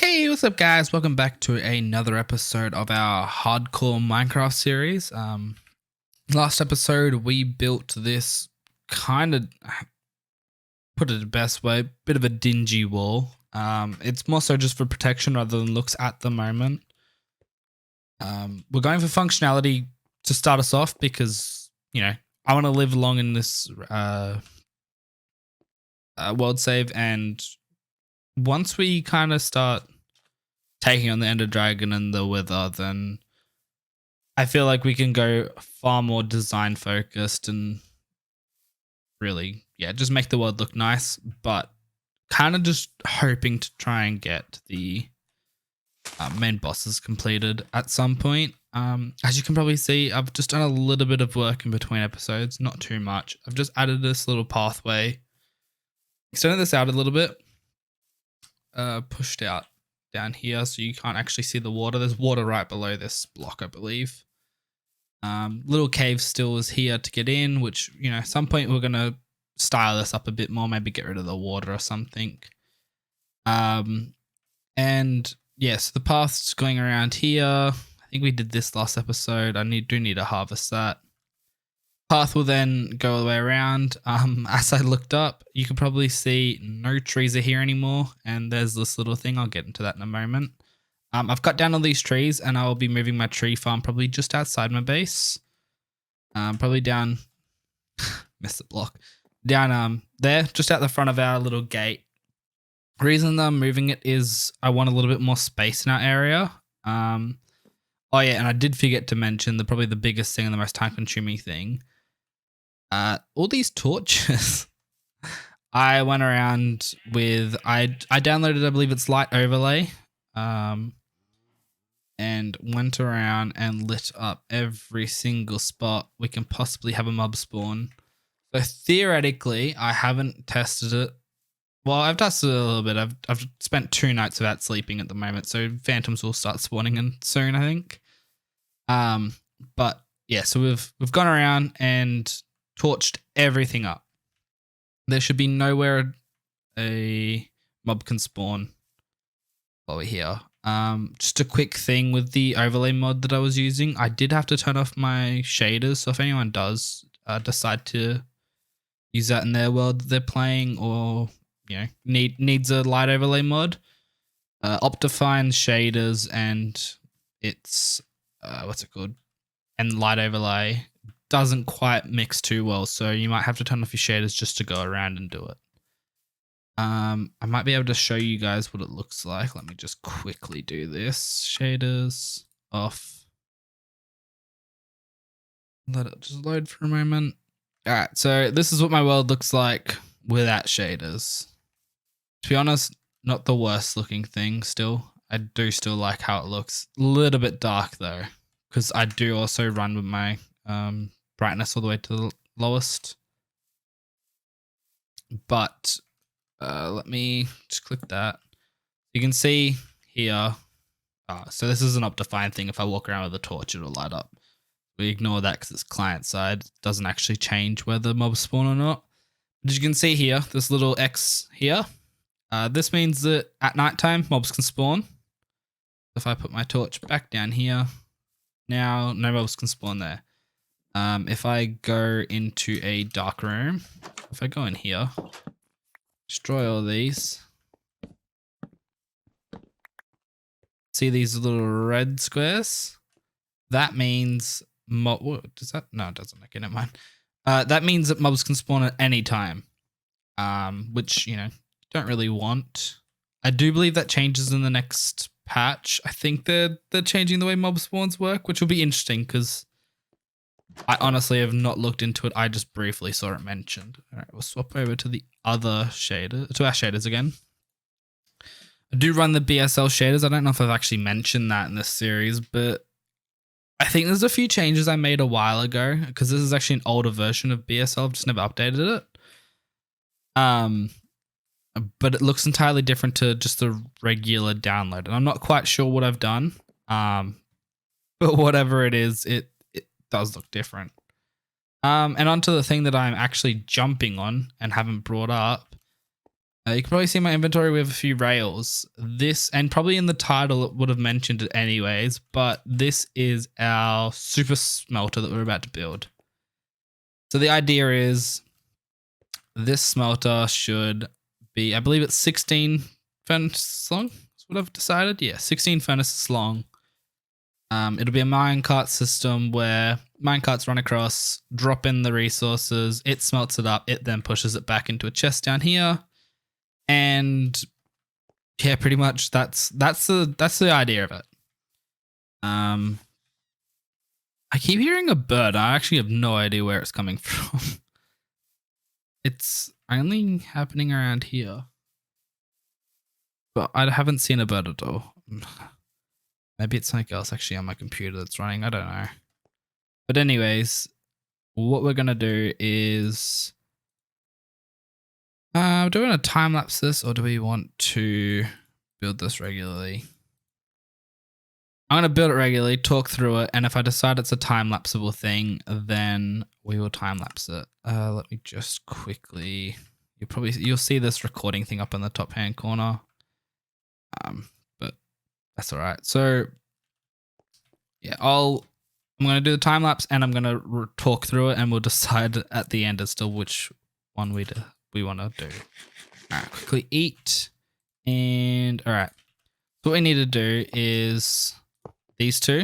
Hey, what's up guys? Welcome back to another episode of our hardcore Minecraft series. Last episode we built this kind of, put it the best way, bit of a dingy wall. It's more so just for protection rather than looks at the moment. We're going for functionality to start us off because, you know, I want to live long in this world save, and once we kind of start taking on the Ender Dragon and the Wither, then I feel like we can go far more design focused and really, just make the world look nice, but kind of just hoping to try and get the main bosses completed at some point. As you can probably see, I've just done a little bit of work in between episodes, not too much. I've just added this little pathway, extended this out a little bit, pushed out down here so you can't actually see the water. There's water right below this block, I believe. Little cave still is here to get in, which, you know, at some point we're going to style this up a bit more, maybe get rid of the water or something. And yes, the path's going around here. I think we did this last episode. I do need to harvest that. Path will then go all the way around. As I looked up, you can probably see no trees are here anymore, and there's this little thing. I'll get into that in a moment. I've cut down all these trees, and I will be moving my tree farm probably just outside my base. Probably down, missed the block, down there, just out the front of our little gate. The reason that I'm moving it is I want a little bit more space in our area. Oh yeah, and I did forget to mention probably the biggest thing and the most time-consuming thing. All these torches. I went around with I downloaded, I believe it's Light Overlay, and went around and lit up every single spot we can possibly have a mob spawn. So theoretically, I haven't tested it. Well, I've tested it a little bit. I've spent 2 nights without sleeping at the moment, so phantoms will start spawning in soon, I think. But yeah, so we've gone around and torched everything up. There should be nowhere a mob can spawn while we're here. Just a quick thing with the overlay mod that I was using, I did have to turn off my shaders. So if anyone does decide to use that in their world that they're playing, or you know needs a light overlay mod, Optifine shaders and it's what's it called, and light overlay doesn't quite mix too well, so you might have to turn off your shaders just to go around and do it. I might be able to show you guys what it looks like. Let me just quickly do this. Shaders off. Let it just load for a moment. All right, so this is what my world looks like without shaders. To be honest, not the worst looking thing still. I do still like how it looks. A little bit dark though, because I do also run with my brightness all the way to the lowest. But let me just click that. You can see here. So this is an Optifine thing. If I walk around with a torch, it'll light up. We ignore that because it's client side. It doesn't actually change whether mobs spawn or not. But as you can see here, this little X here. This means that at nighttime, mobs can spawn. If I put my torch back down here, now no mobs can spawn there. If I go into a dark room, if I go in here, destroy all these. See these little red squares? That means what does that? No, it doesn't. Okay, never mind. That means that mobs can spawn at any time, which you know don't really want. I do believe that changes in the next patch. I think they're changing the way mob spawns work, which will be interesting because I honestly have not looked into it. I just briefly saw it mentioned. All right, we'll swap over to the other shader, to our shaders again. I do run the BSL shaders. I don't know if I've actually mentioned that in this series, but I think there's a few changes I made a while ago because this is actually an older version of BSL. I've just never updated it. But it looks entirely different to just the regular download. And I'm not quite sure what I've done. But whatever it is, it does look different. And onto the thing that I'm actually jumping on and haven't brought up. You can probably see my inventory with a few rails. This, and probably in the title, it would have mentioned it anyways, but this is our super smelter that we're about to build. So the idea is this smelter should be, I believe it's 16 furnaces long. That's what I've decided. Yeah, 16 furnaces long. It'll be a minecart system where minecarts run across, drop in the resources, it smelts it up, it then pushes it back into a chest down here. And yeah, pretty much that's the idea of it. I keep hearing a bird. I actually have no idea where it's coming from. It's only happening around here, but I haven't seen a bird at all. Maybe it's something else actually on my computer that's running. I don't know. But anyways, what we're gonna do is, do we want to time lapse this or do we want to build this regularly? I'm going to build it regularly, talk through it, and if I decide it's a time-lapseable thing, then we will time-lapse it. Let me just quickly... You'll see this recording thing up in the top-hand corner. But that's all right. So, yeah, I'm going to do the time-lapse, and I'm going to talk through it, and we'll decide at the end as to which one we want to do. All right, quickly eat. And, all right. So what we need to do is... these two.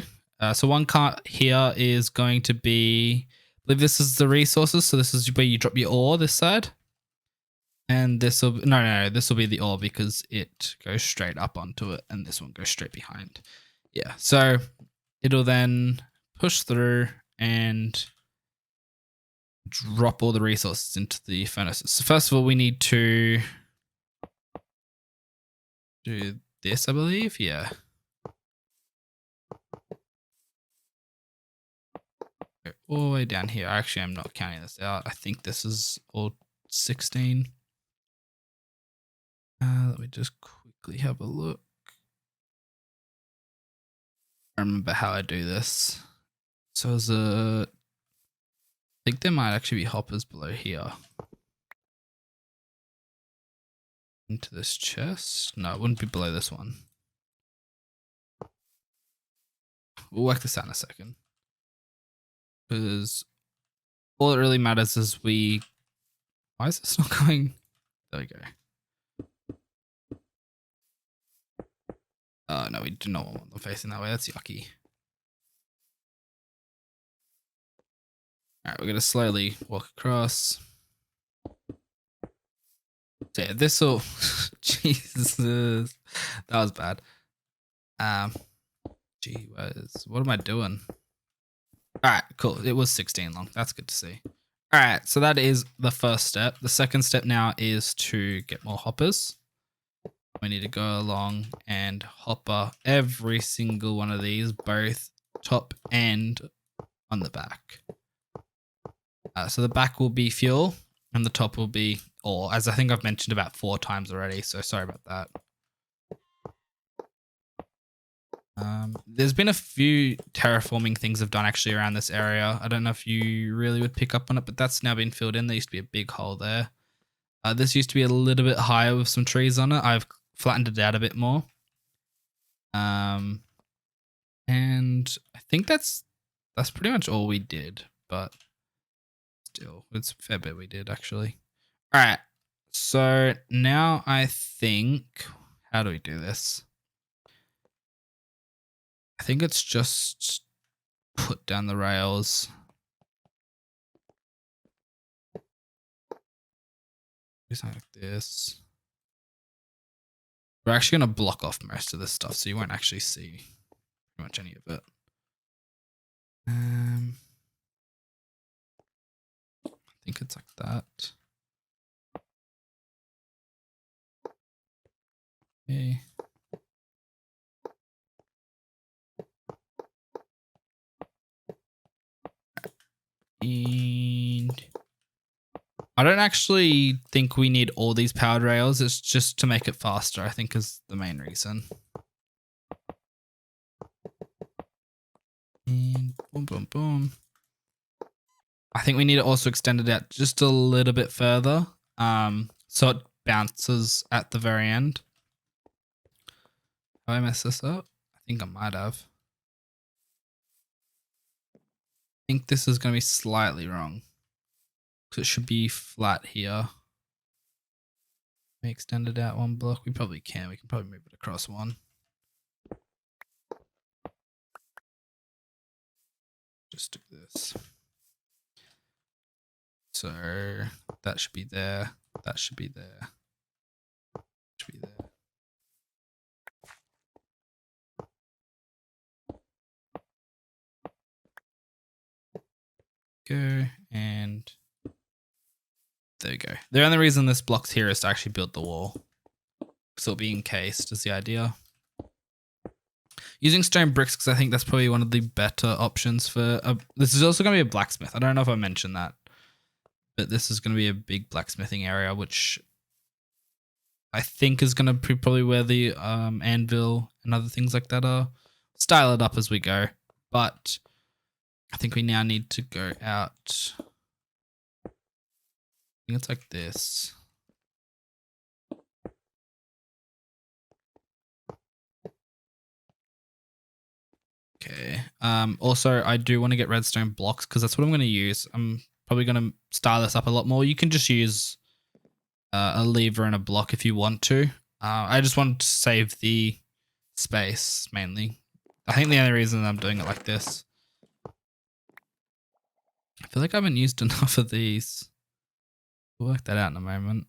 So one cart here is going to be, I believe this is the resources. So this is where you drop your ore this side. And this will, no, this will be the ore because it goes straight up onto it and this one goes straight behind. Yeah, so it'll then push through and drop all the resources into the furnaces. So first of all, we need to do this, I believe. Yeah. All the way down here. Actually, I'm not counting this out. I think this is all 16. Let me just quickly have a look. I remember how I do this. So I think there might actually be hoppers below here. Into this chest? No, it wouldn't be below this one. We'll work this out in a second. Because all that really matters is why is this not going? There we go. No, we do not want them facing that way. That's yucky. All right, we're going to slowly walk across. So yeah, this will... Jesus. That was bad. Gee whiz. What am I doing? All right, cool. It was 16 long. That's good to see. All right, so that is the first step. The second step now is to get more hoppers. We need to go along and hopper every single one of these, both top and on the back. So the back will be fuel and the top will be ore, as I think I've mentioned about 4 times already, so sorry about that. There's been a few terraforming things I've done actually around this area. I don't know if you really would pick up on it, but that's now been filled in. There used to be a big hole there. This used to be a little bit higher with some trees on it. I've flattened it out a bit more. And I think that's pretty much all we did, but still, it's a fair bit we did actually. All right, so now I think, how do we do this? I think it's just put down the rails. Do something like this. We're actually going to block off most of this stuff, so you won't actually see pretty much any of it. I think it's like that. Okay. And I don't actually think we need all these powered rails. It's just to make it faster, I think, is the main reason. And boom, boom, boom. I think we need to also extend it out just a little bit further. So it bounces at the very end. Have I messed this up? I think I might have. I think this is going to be slightly wrong. Because it should be flat here. We extend it out one block. We probably can. We can probably move it across one. Just do this. So that should be there. That should be there. Should be there. Go, and there we go. The only reason this block's here is to actually build the wall. So it'll be encased is the idea. Using stone bricks, because I think that's probably one of the better options for this is also going to be a blacksmith. I don't know if I mentioned that, but this is going to be a big blacksmithing area, which I think is going to be probably where the anvil and other things like that are. Style it up as we go, but I think we now need to go out. I think it's like this. Okay. Also, I do want to get redstone blocks because that's what I'm going to use. I'm probably going to style this up a lot more. You can just use a lever and a block if you want to. I just want to save the space mainly. I think the only reason I'm doing it like this. I feel like I haven't used enough of these. We'll work that out in a moment.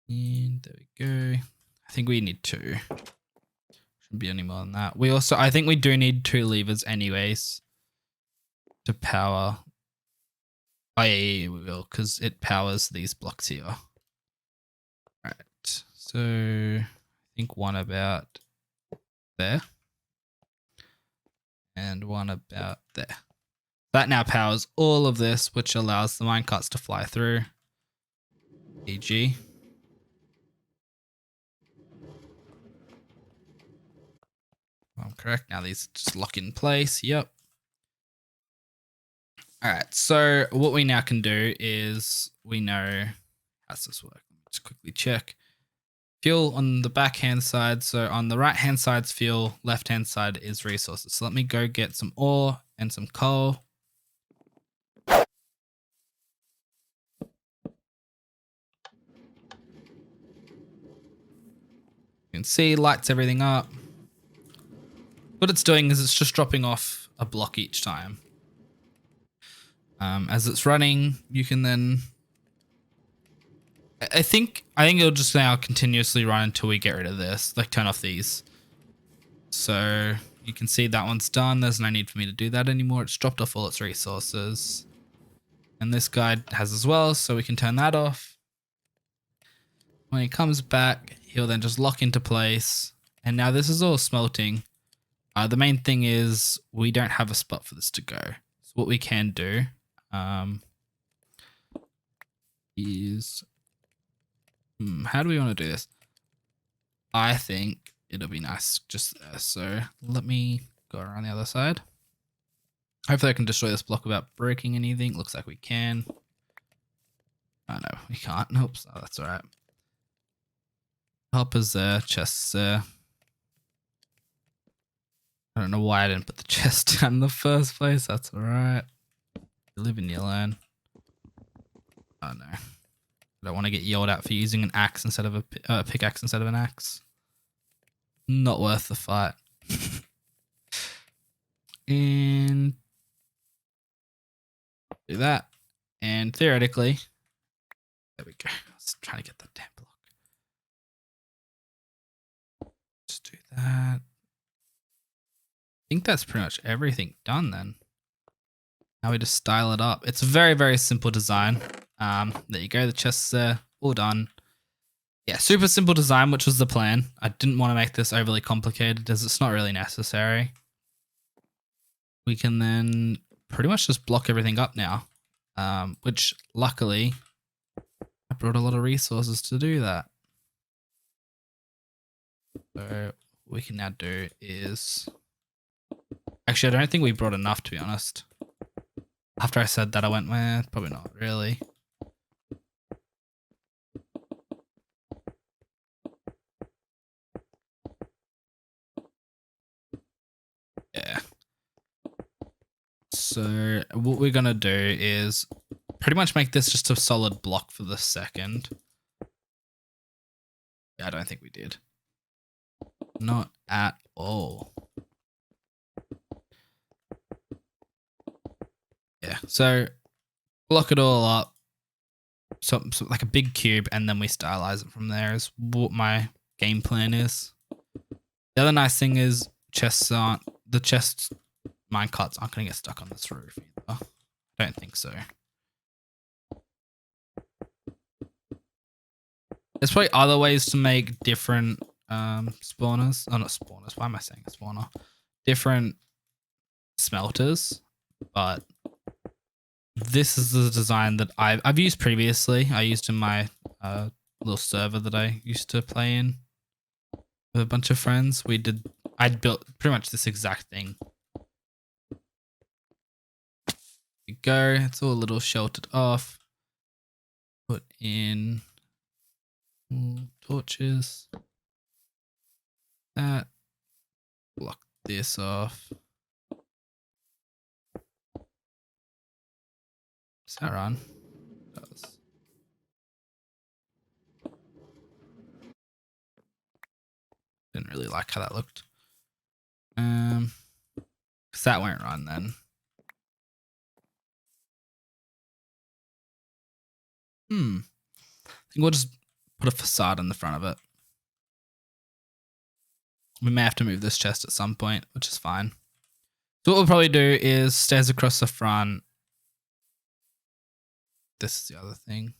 And there we go. I think we need 2. Shouldn't be any more than that. We also, I think we do need 2 levers anyways to power. Oh yeah, we will, because it powers these blocks here. Right, so I think one about there. And one about there. That now powers all of this, which allows the minecarts to fly through. EG. I'm correct. Now these just lock in place. Yep. All right. So what we now can do is we know how's this work. Let me just quickly check. Fuel on the back hand side. So on the right hand side's fuel, left hand side is resources. So let me go get some ore and some coal. You can see lights everything up. What it's doing is it's just dropping off a block each time. As it's running, you can then. I think it'll just now continuously run until we get rid of this, like turn off these. So you can see that one's done. There's no need for me to do that anymore. It's dropped off all its resources. And this guy has as well, so we can turn that off. When he comes back, he'll then just lock into place. And now this is all smelting. The main thing is we don't have a spot for this to go. So what we can do is... how do we want to do this? I think it'll be nice just there. So let me go around the other side. Hopefully I can destroy this block without breaking anything. Looks like we can. Oh no, we can't. Oops. Oh, that's all right. Hoppers there, chests there. I don't know why I didn't put the chest down in the first place. That's all right. You live and you learn. Oh no. I don't want to get yelled at for using an axe instead of a pickaxe instead of an axe. Not worth the fight. And do that. And theoretically, there we go. I was trying to get that damn block. Just do that. I think that's pretty much everything done then. Now we just style it up. It's a very, very simple design. There you go. The chests there, all done. Yeah, super simple design, which was the plan. I didn't want to make this overly complicated as it's not really necessary. We can then pretty much just block everything up now, which luckily I brought a lot of resources to do that. So what we can now do is... Actually, I don't think we brought enough, to be honest. After I said that, I went, well, probably not really. Yeah. So what we're going to do is pretty much make this just a solid block for the second. Yeah, I don't think we did. Not at all. Yeah, so block it all up. So like a big cube, and then we stylize it from there is what my game plan is. The other nice thing is the chest minecarts aren't going to get stuck on this roof either. I don't think so. There's probably other ways to make different spawners. Oh, not spawners. Why am I saying spawner? Different smelters, but this is the design that I've used previously. I used in my little server that I used to play in with a bunch of friends. I'd built pretty much this exact thing. There you go. It's all a little sheltered off. Put in torches. That. Block this off. Does that run? It does. Didn't really like how that looked. Because that won't run then. I think we'll just put a facade in the front of it. We may have to move this chest at some point, which is fine. So what we'll probably do is stairs across the front. This is the other thing.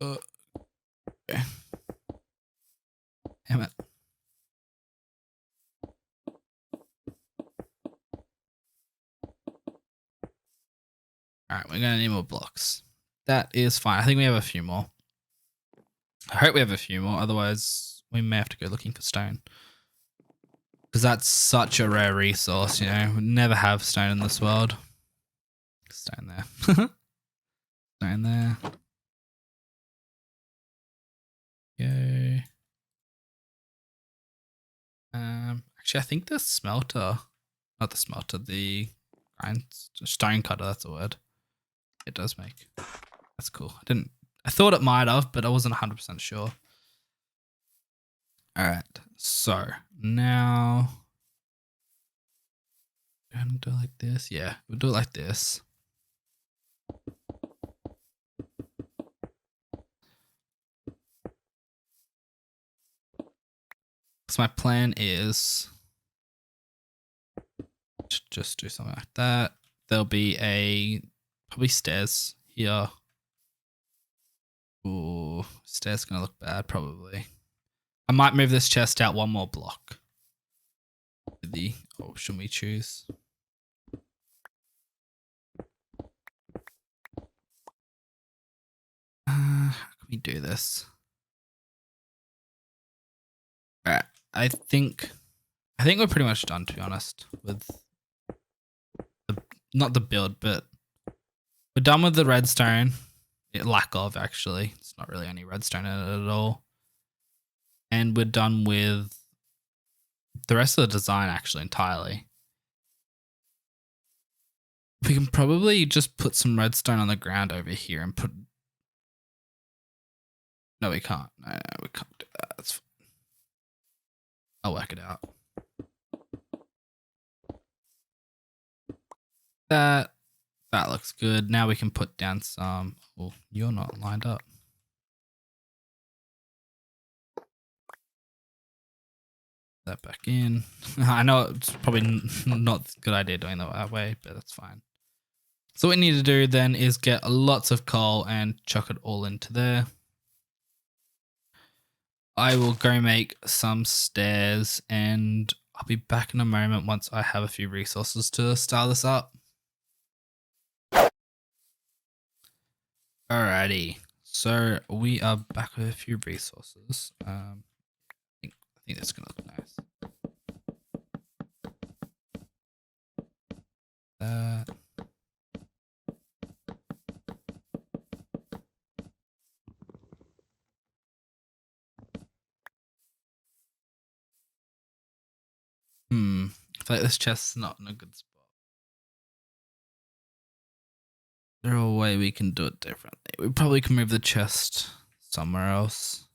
Okay. Damn it. Alright, we're going to need more blocks. That is fine. I think we have a few more. I hope we have a few more. Otherwise, we may have to go looking for stone. Because that's such a rare resource, you know. We never have stone in this world. Stone there. Stone there. Go. Actually, I think the smelter, not the smelter, the stone cutter, that's a word. It does make. That's cool. I thought it might have, but I wasn't 100% sure. All right. So now we're going to do it like this. Yeah, we'll do it like this. So my plan is to just do something like that. There'll be probably stairs here. Ooh, stairs gonna look bad probably. I might move this chest out one more block. The option we choose. How can we do this? All right, I think we're pretty much done, to be honest, with not the build, but we're done with the redstone. Lack of, actually. It's not really any redstone in it at all. And we're done with the rest of the design, actually, entirely. We can probably just put some redstone on the ground over here and put... No, we can't. No, we can't do that. That's fine. I'll work it out. That looks good. Now we can put down some... Oh, you're not lined up. That back in. I know it's probably not a good idea doing that way, but that's fine. So what we need to do then is get lots of coal and chuck it all into there. I will go make some stairs and I'll be back in a moment once I have a few resources to style this up. Alrighty, so we are back with a few resources. I think that's gonna look nice. That. I feel like this chest's not in a good spot. Is there a way we can do it differently? We probably can move the chest somewhere else.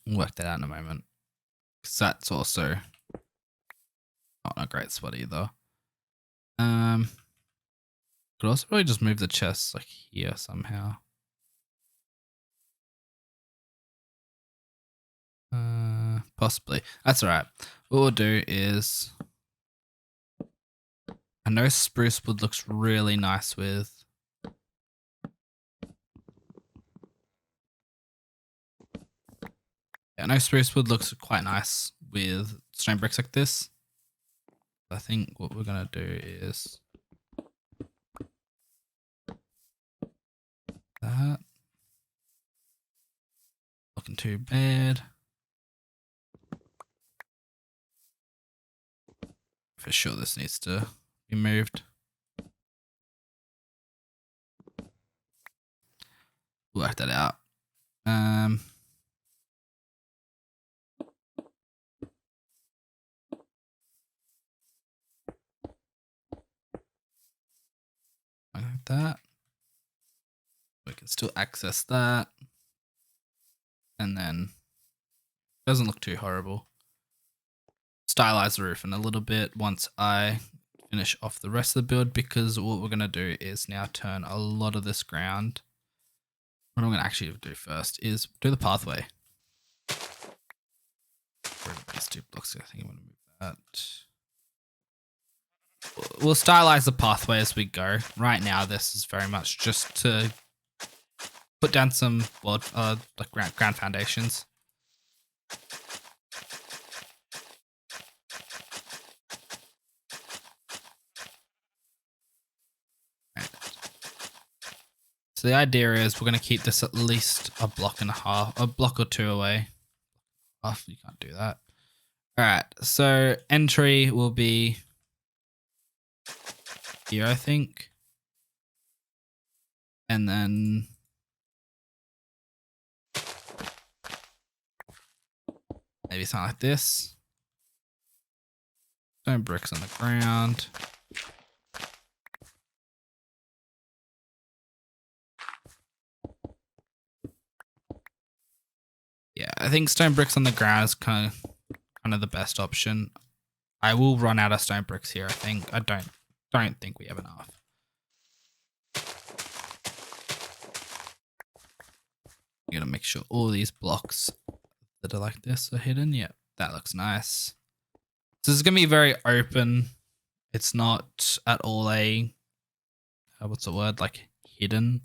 We'll work that out in a moment. Because that's also not in a great spot either. Could also probably just move the chest like here somehow. Possibly. That's alright. What we'll do is, I know spruce wood looks really nice with. Yeah, I know spruce wood looks quite nice with stone bricks like this. I think what we're gonna do is that. Looking too bad. For sure this needs to be moved. Work that out. Like that. We can still access that. And then doesn't look too horrible. Stylize the roof in a little bit once I finish off the rest of the build, because what we're going to do is now turn a lot of this ground. What I'm going to actually do first is do the pathway. These 2 blocks, I think I'm going to move that. We'll stylize the pathway as we go. Right now, this is very much just to put down some like ground foundations. So the idea is we're going to keep this at least a block or 2 away. Oh, you can't do that. All right, so entry will be here, I think. And then maybe something like this. Stone bricks on the ground. Yeah, I think stone bricks on the ground is kind of the best option. I will run out of stone bricks here, I think. I don't think we have enough. You gotta make sure all these blocks that are like this are hidden. Yeah, that looks nice. So this is gonna be very open. It's not at all a what's the word, like hidden.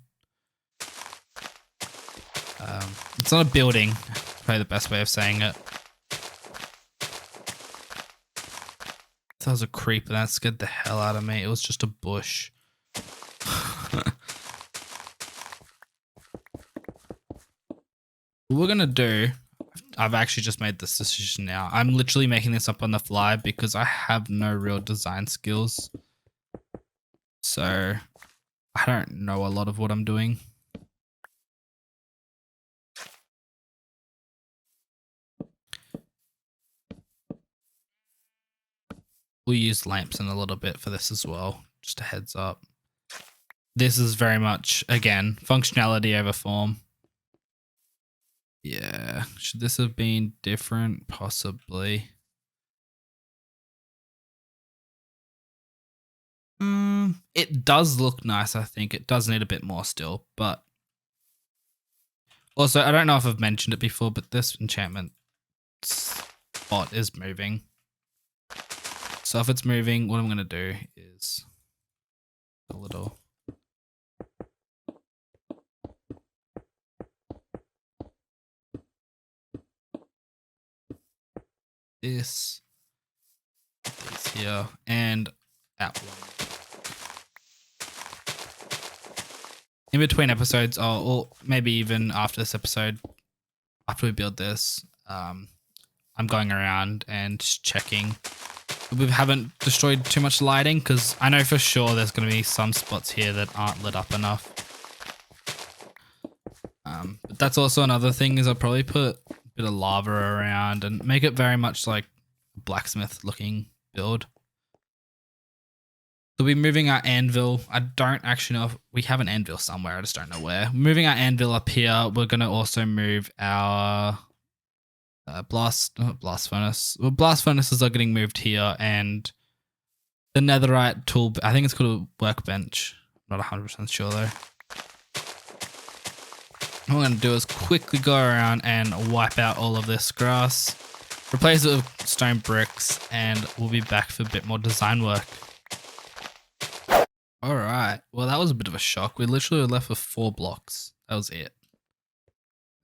It's not a building, probably the best way of saying it. That was a creeper, that scared the hell out of me. It was just a bush. What we're gonna do, I've actually just made this decision now. I'm literally making this up on the fly because I have no real design skills. So I don't know a lot of what I'm doing. We'll use lamps in a little bit for this as well. Just a heads up. This is very much, again, functionality over form. Yeah. Should this have been different? Possibly. It does look nice, I think. It does need a bit more still, but also, I don't know if I've mentioned it before, but this enchantment spot is moving. So if it's moving, what I'm going to do is a little... This here and out. In between episodes, or maybe even after this episode, after we build this, I'm going around and checking we haven't destroyed too much lighting, because I know for sure there's going to be some spots here that aren't lit up enough. But that's also another thing, is I'll probably put a bit of lava around and make it very much like a blacksmith looking build. So we're moving our anvil. I don't actually know if we have an anvil somewhere. I just don't know where. Moving our anvil up here. We're going to also move our blast furnace. Well, blast furnaces are getting moved here, and the netherite tool, I think it's called a workbench. I'm not 100% sure though. What I'm going to do is quickly go around and wipe out all of this grass, replace it with stone bricks, and we'll be back for a bit more design work. Alright, well that was a bit of a shock. We literally were left with 4 blocks. That was it.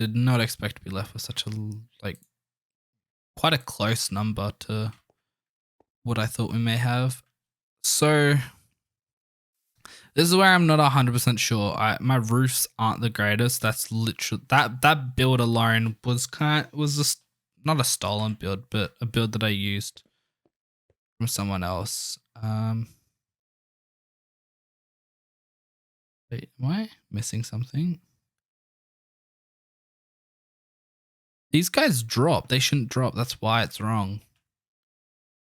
Did not expect to be left with such a, like, quite a close number to what I thought we may have. So, this is where I'm not 100% sure. My roofs aren't the greatest. That's literally, that build alone was just not a stolen build, but a build that I used from someone else. Wait, am I missing something? These guys drop. They shouldn't drop. That's why it's wrong.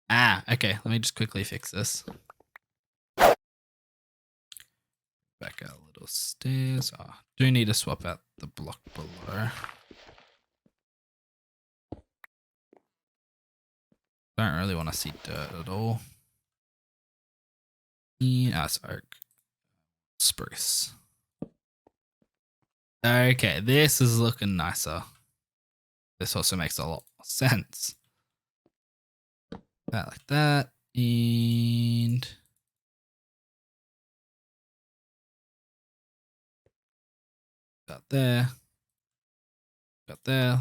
Ah, okay. Let me just quickly fix this. Back out a little stairs. Oh, do need to swap out the block below. Don't really want to see dirt at all. That's oak. Spruce. Okay, this is looking nicer. This also makes a lot more sense. That like that, and got there.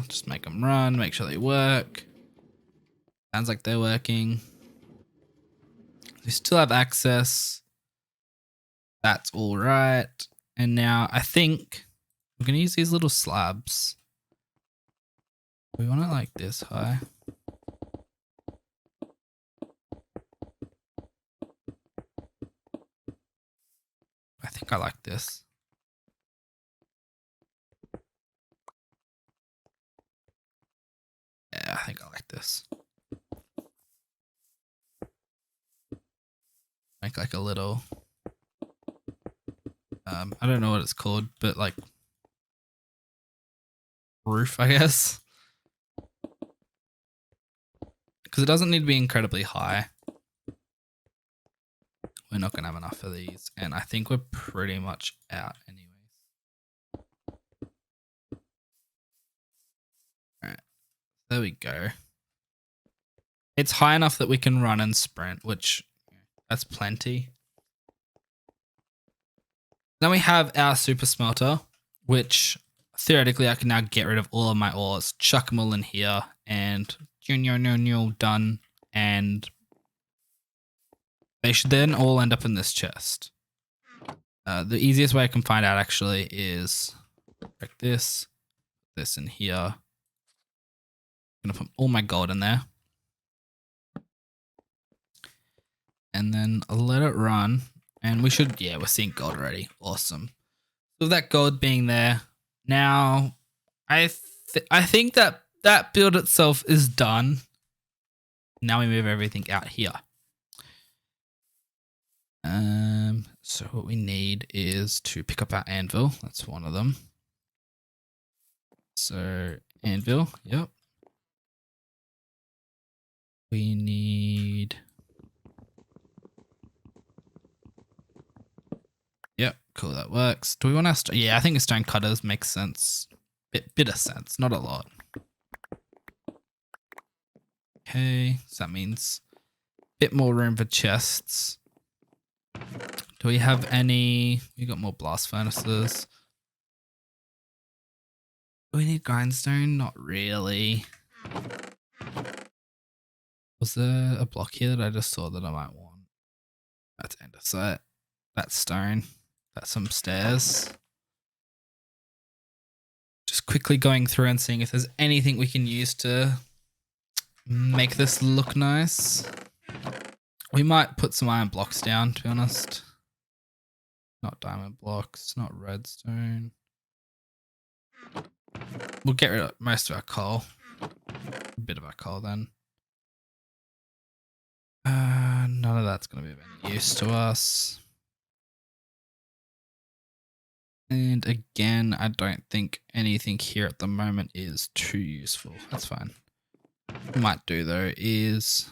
Just make them run, make sure they work. Sounds like they're working. We still have access. That's all right. And now I think we're going to use these little slabs. We want it like this high. I think I like this. Yeah, I think I like this. Make like a little, I don't know what it's called, but like roof, I guess. Because it doesn't need to be incredibly high. We're not going to have enough of these. And I think we're pretty much out anyways. Alright. There we go. It's high enough that we can run and sprint, which that's plenty. Then we have our super smelter, which theoretically I can now get rid of all of my ores, chuck them all in here, and done. And they should then all end up in this chest. The easiest way I can find out actually is like this in here. I'm gonna put all my gold in there. And then I'll let it run. And we should, yeah, we're seeing gold already. Awesome. So that gold being there, now I think that build itself is done. Now we move everything out here. So what we need is to pick up our anvil. That's one of them. So anvil, yep. We need, yep, cool, that works. Do we want to, yeah, I think stone cutters makes sense. Bit of sense, not a lot. Okay, so that means a bit more room for chests. Do we have any, we got more blast furnaces. Do we need grindstone? Not really. Was there a block here that I just saw that I might want? That's andesite. That's stone. That's some stairs. Just quickly going through and seeing if there's anything we can use to make this look nice. We might put some iron blocks down, to be honest. Not diamond blocks, not redstone. We'll get rid of most of our coal. A bit of our coal then. None of that's going to be of any use to us. And again, I don't think anything here at the moment is too useful. That's fine. What we might do though is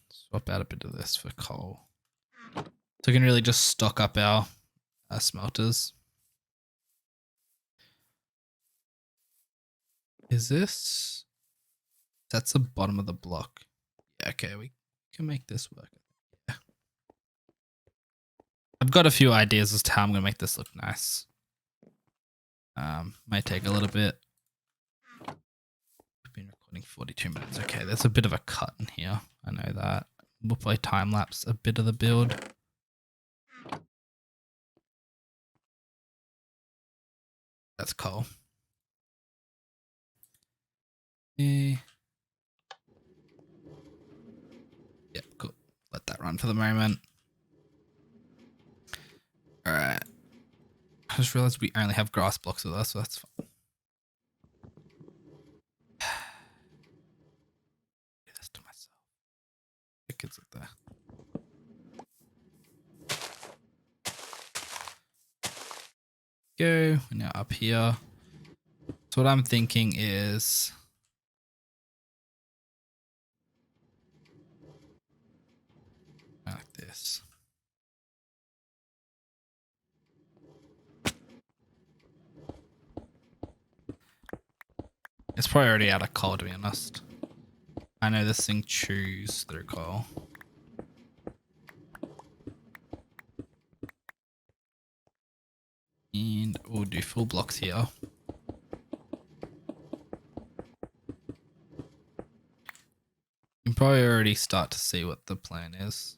swap out a bit of this for coal. So we can really just stock up our smelters. Is this? That's the bottom of the block. Yeah, okay, we can make this work. Yeah. I've got a few ideas as to how I'm going to make this look nice. Might take a little bit. We've been recording 42 minutes. Okay, there's a bit of a cut in here. I know that. We'll play time lapse a bit of the build. That's coal. Yeah. Yeah, cool. Let that run for the moment. Alright. I just realized we only have grass blocks with us, so that's fine. Do this to myself. The kids up there. Go. We're now up here. So what I'm thinking is like this. It's probably already out of coal, to be honest. I know this thing chews through coal. And we'll do full blocks here. You can probably already start to see what the plan is.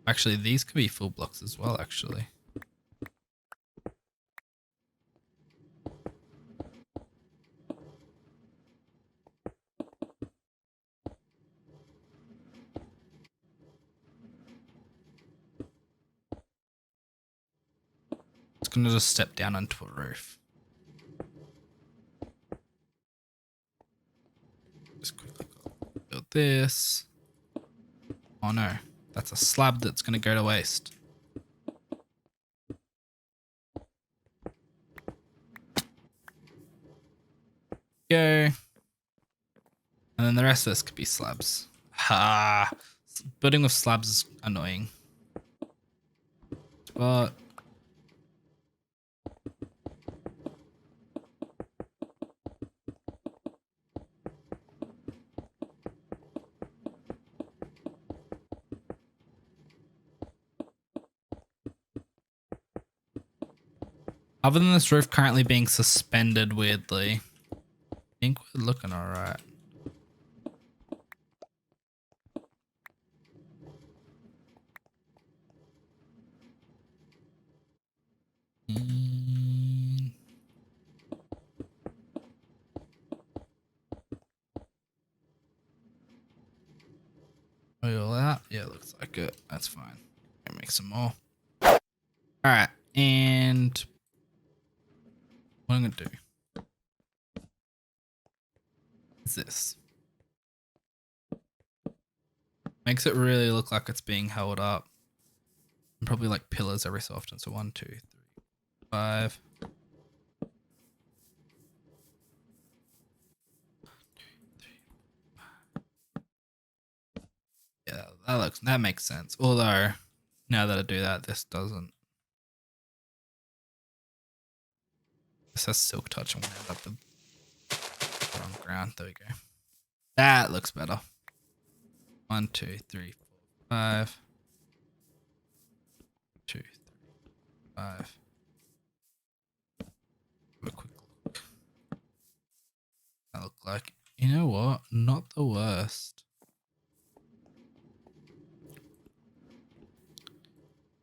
Actually, these could be full blocks as well, actually. It's gonna just step down onto a roof. Just quickly build this. Oh no, that's a slab that's gonna go to waste. Go. And then the rest of this could be slabs. Ha! Building with slabs is annoying. But other than this roof currently being suspended weirdly, I think we're looking alright. All that? Yeah, looks like it. That's fine. Gonna make some more. Alright, and what I'm gonna do is this. Makes it really look like it's being held up. And probably like pillars every so often. So 1, 2, 3, 5. Yeah, that makes sense. Although now that I do that, this doesn't. This has silk touch. I'm gonna end up with the wrong ground. There we go. That looks better. 1, 2, 3, 4, 5. 2, 3, 5. Have a quick look. That look like, you know what? Not the worst.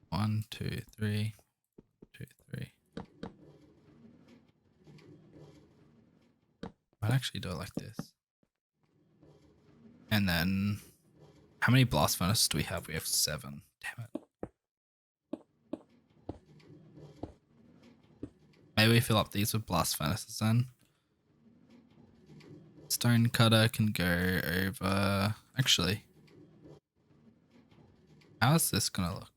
1, 2, 3. 2, 3. I'd actually do it like this. And then how many blast furnaces do we have? We have 7. Damn it. Maybe we fill up these with blast furnaces then. Stone cutter can go over. Actually, how is this gonna look?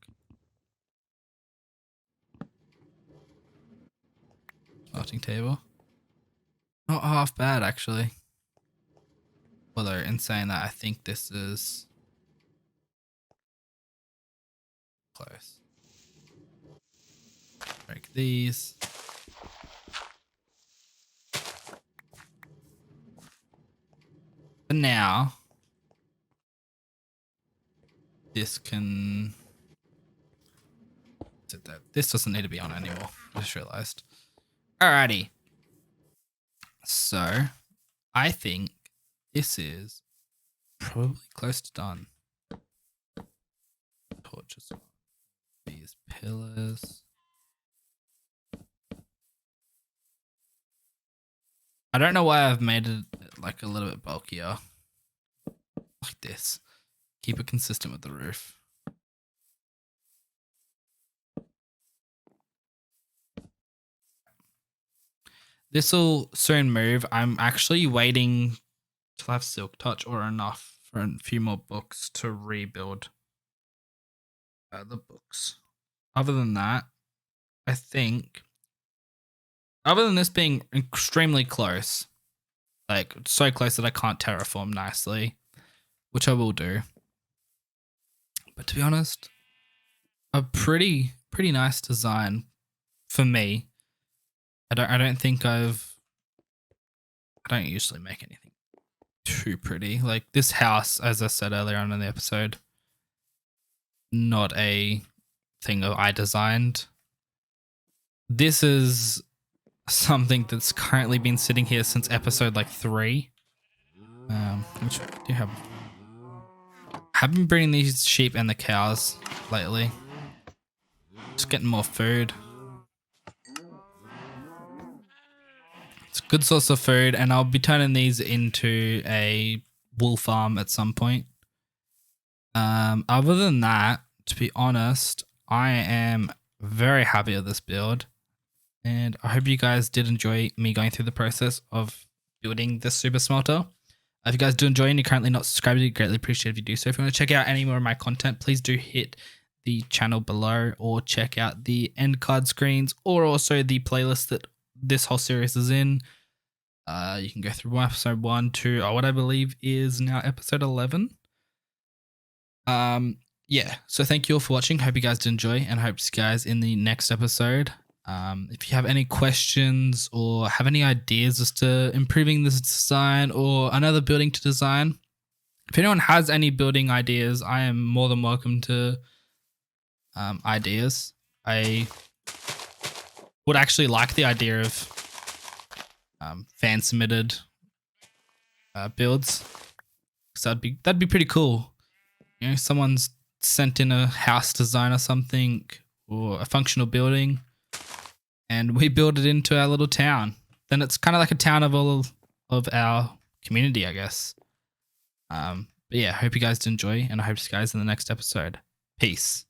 Smelting table. Not half bad actually. Although in saying that, I think this is close. Break these. For now, this can. This doesn't need to be on anymore. I just realized. Alrighty. So, I think this is probably close to done. Torches. These pillars. I don't know why I've made it like a little bit bulkier. Like this. Keep it consistent with the roof. This will soon move. I'm actually waiting till I have Silk Touch or enough for a few more books to rebuild the books. Other than that, I think, other than this being extremely close, like so close that I can't terraform nicely, which I will do. But to be honest, a pretty nice design for me. I don't usually make anything too pretty. Like this house, as I said earlier on in the episode, not a thing that I designed. This is something that's currently been sitting here since episode like 3. Which I do have. I've been breeding these sheep and the cows lately. Just getting more food. It's a good source of food, and I'll be turning these into a wool farm at some point. Other than that, to be honest, I am very happy with this build, and I hope you guys did enjoy me going through the process of building this super smelter. If you guys do enjoy and you're currently not subscribed, I'd greatly appreciate if you do so. If you want to check out any more of my content, please do hit the channel below or check out the end card screens or also the playlist that this whole series is in. You can go through episode 1 to what I believe is now episode 11. Yeah, so thank you all for watching. Hope you guys did enjoy, and I hope to see you guys in the next episode. If you have any questions or have any ideas as to improving this design or another building to design, if anyone has any building ideas, I am more than welcome to ideas. I would actually like the idea of fan submitted builds, because that'd be pretty cool. You know, someone's sent in a house design or something, or a functional building, and we build it into our little town. Then it's kind of like a town of all of our community, I guess. But yeah, hope you guys did enjoy, and I hope to see you guys in the next episode. Peace.